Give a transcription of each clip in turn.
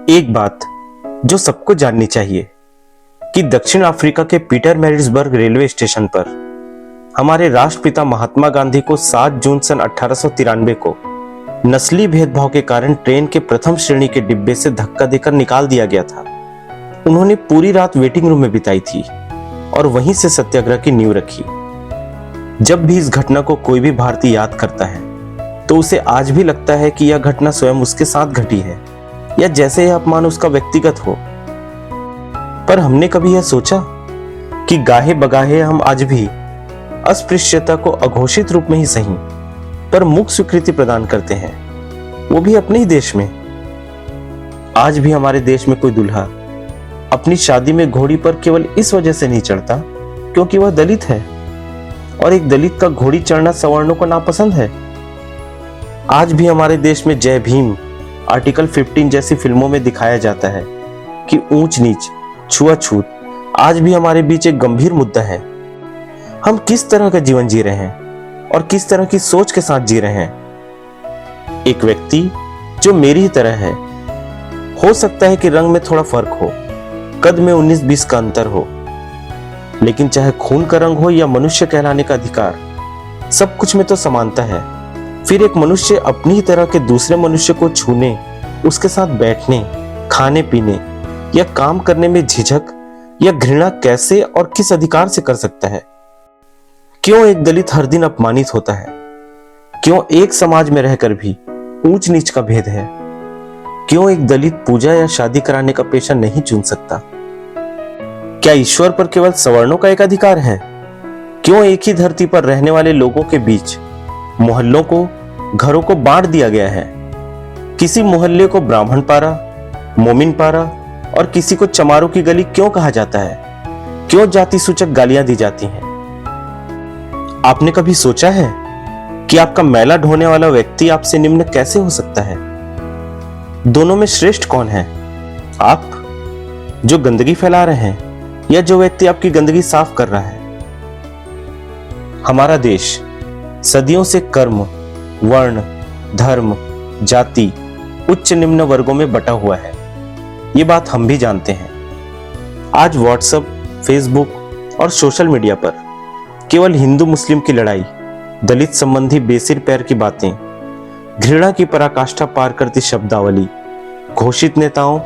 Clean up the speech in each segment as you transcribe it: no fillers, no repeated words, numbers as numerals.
एक बात जो सबको जाननी चाहिए कि दक्षिण अफ्रीका के पीटरमैरिट्सबर्ग रेलवे स्टेशन पर हमारे राष्ट्रपिता महात्मा गांधी को 7 जून सन 1893 को नस्ली भेदभाव के कारण ट्रेन के प्रथम श्रेणी के डिब्बे से धक्का देकर निकाल दिया गया था। उन्होंने पूरी रात वेटिंग रूम में बिताई थी और वहीं से सत्याग्रह की नींव रखी। जब भी इस घटना को कोई भी भारतीय याद करता है तो उसे आज भी लगता है कि यह घटना स्वयं उसके साथ घटी है या जैसे यह अपमान उसका व्यक्तिगत हो। पर हमने कभी यह सोचा कि गाहे बगाहे हम आज भी अस्पृश्यता को अघोषित रूप में ही सही पर मुक्त स्वीकृति प्रदान करते हैं, वो भी अपने ही देश में। आज भी हमारे देश में कोई दूल्हा अपनी शादी में घोड़ी पर केवल इस वजह से नहीं चढ़ता क्योंकि वह दलित है और एक दलित का घोड़ी चढ़ना सवर्णों को नापसंद है। आज भी हमारे देश में जय भीम, आर्टिकल 15 जैसी फिल्मों में दिखाया जाता है कि ऊंच नीच, छुआछूत आज भी हमारे बीच एक गंभीर मुद्दा है। हम किस तरह का जीवन जी रहे हैं और किस तरह की सोच के साथ जी रहे हैं। एक व्यक्ति जो मेरी ही तरह है, हो सकता है कि रंग में थोड़ा फर्क हो, कद में 19-20 का अंतर हो, लेकिन चाहे खून का रंग हो या मनुष्य कहलाने का अधिकार, सब कुछ में तो समानता है। फिर एक मनुष्य अपनी ही तरह के दूसरे मनुष्य को छूने, उसके साथ बैठने, खाने पीने या काम करने में झिझक या घृणा कैसे और किस अधिकार से कर सकता है? क्यों एक दलित हर दिन अपमानित होता है? क्यों एक समाज में रहकर भी ऊंच नीच का भेद है? क्यों एक दलित पूजा या शादी कराने का पेशा नहीं चुन सकता? क्या ईश्वर पर केवल सवर्णों का एक अधिकार है? क्यों एक ही धरती पर रहने वाले लोगों के बीच मोहल्लों को, घरों को बांट दिया गया है? किसी मोहल्ले को ब्राह्मण पारा, मोमिन पारा और किसी को चमारों की गली क्यों कहा जाता है? क्यों जाति सूचक गालियां दी जाती हैं? आपने कभी सोचा है कि आपका मैला ढोने वाला व्यक्ति आपसे निम्न कैसे हो सकता है? दोनों में श्रेष्ठ कौन है? आप जो गंदगी फैला रहे हैं या जो व्यक्ति आपकी गंदगी साफ कर रहा है? हमारा देश सदियों से कर्म, वर्ण, धर्म, जाति, उच्च निम्न वर्गों में बटा हुआ है। ये बात हम भी जानते हैं। आज व्हाट्सएप, फेसबुक और सोशल मीडिया पर केवल हिंदू मुस्लिम की लड़ाई, दलित संबंधी बेसिर पैर की बातें, घृणा की पराकाष्ठा पार करती शब्दावली, घोषित नेताओं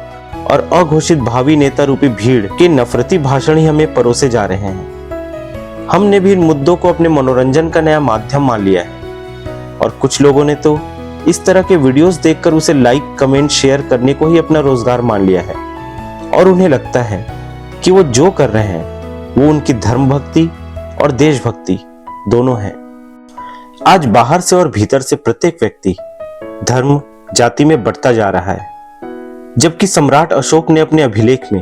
और अघोषित भावी नेता रूपी भीड़ के नफरती भाषण ही हमें परोसे जा रहे हैं। हमने भी इन मुद्दों को अपने मनोरंजन का नया माध्यम मान लिया है और कुछ लोगों ने तो इस तरह के वीडियोस देखकर उसे लाइक, कमेंट, शेयर करने को ही अपना रोजगार मान लिया है और उन्हें लगता है कि वो जो कर रहे हैं वो उनकी धर्म भक्ति और देशभक्ति दोनों है। आज बाहर से और भीतर से प्रत्येक व्यक्ति धर्म, जाति में बढ़ता जा रहा है, जबकि सम्राट अशोक ने अपने अभिलेख में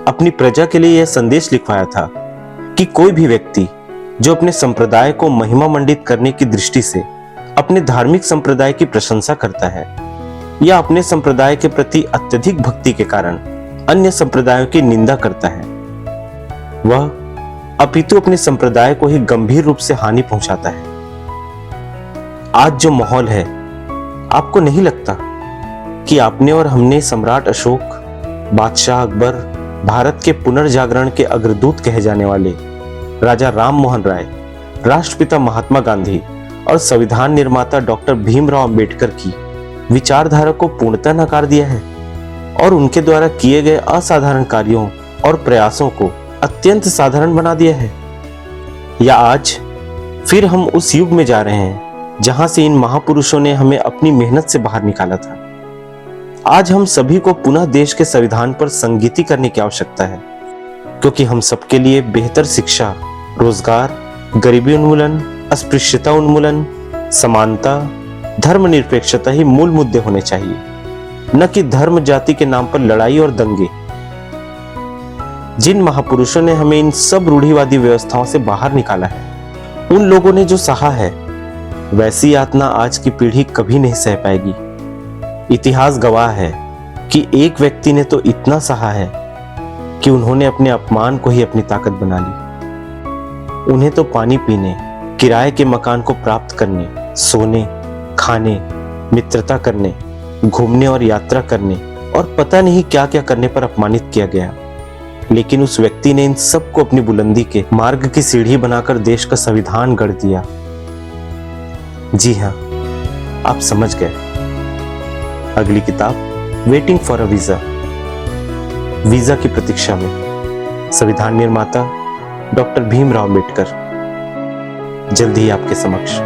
अपनी प्रजा के लिए यह संदेश लिखवाया था कि कोई भी व्यक्ति जो अपने संप्रदाय को महिमा मंडित करने की दृष्टि से अपने धार्मिक संप्रदाय की प्रशंसा करता है या अपने संप्रदाय के प्रति अत्यधिक भक्ति के कारण अन्य संप्रदायों की निंदा करता है, वह अपितु अपने संप्रदाय को ही गंभीर रूप से हानि पहुंचाता है। आज जो माहौल है, आपको नहीं लगता कि आपने और हमने सम्राट अशोक, बादशाह अकबर, भारत के पुनर्जागरण के अग्रदूत कहे जाने वाले राजा राम मोहन राय, राष्ट्रपिता महात्मा गांधी और संविधान निर्माता डॉक्टर भीमराव अंबेडकर की विचारधारा को पूर्णतः नकार दिया है और उनके द्वारा किए गए असाधारण कार्यों और प्रयासों को अत्यंत साधारण बना दिया है? या आज फिर हम उस युग में जा रहे हैं जहां से इन महापुरुषों ने हमें अपनी मेहनत से बाहर निकाला था? आज हम सभी को पुनः देश के संविधान पर संगीति करने की आवश्यकता है, क्योंकि हम सबके लिए बेहतर शिक्षा, रोजगार, गरीबी उन्मूलन, अस्पृश्यता उन्मूलन, समानता, धर्मनिरपेक्षता ही मूल मुद्दे होने चाहिए, न कि धर्म जाति के नाम पर लड़ाई और दंगे। जिन महापुरुषों ने हमें इन सब रूढ़िवादी व्यवस्थाओं से बाहर निकाला है, उन लोगों ने जो सहा है वैसी यातना आज की पीढ़ी कभी नहीं सह पाएगी। इतिहास गवाह है कि एक व्यक्ति ने तो इतना सहा है कि उन्होंने अपने अपमान को ही अपनी ताकत बना ली। उन्हें तो पानी पीने, किराए के मकान को प्राप्त करने, सोने, खाने, मित्रता करने, घूमने और यात्रा करने और पता नहीं क्या क्या करने पर अपमानित किया गया, लेकिन उस व्यक्ति ने इन सबको अपनी बुलंदी के मार्ग की सीढ़ी बनाकर देश का संविधान गढ़ दिया। जी हाँ, आप समझ गए। अगली किताब waiting for a visa, visa की प्रतीक्षा में, संविधान निर्माता डॉक्टर भीमराव अंबेडकर, जल्द ही आपके समक्ष।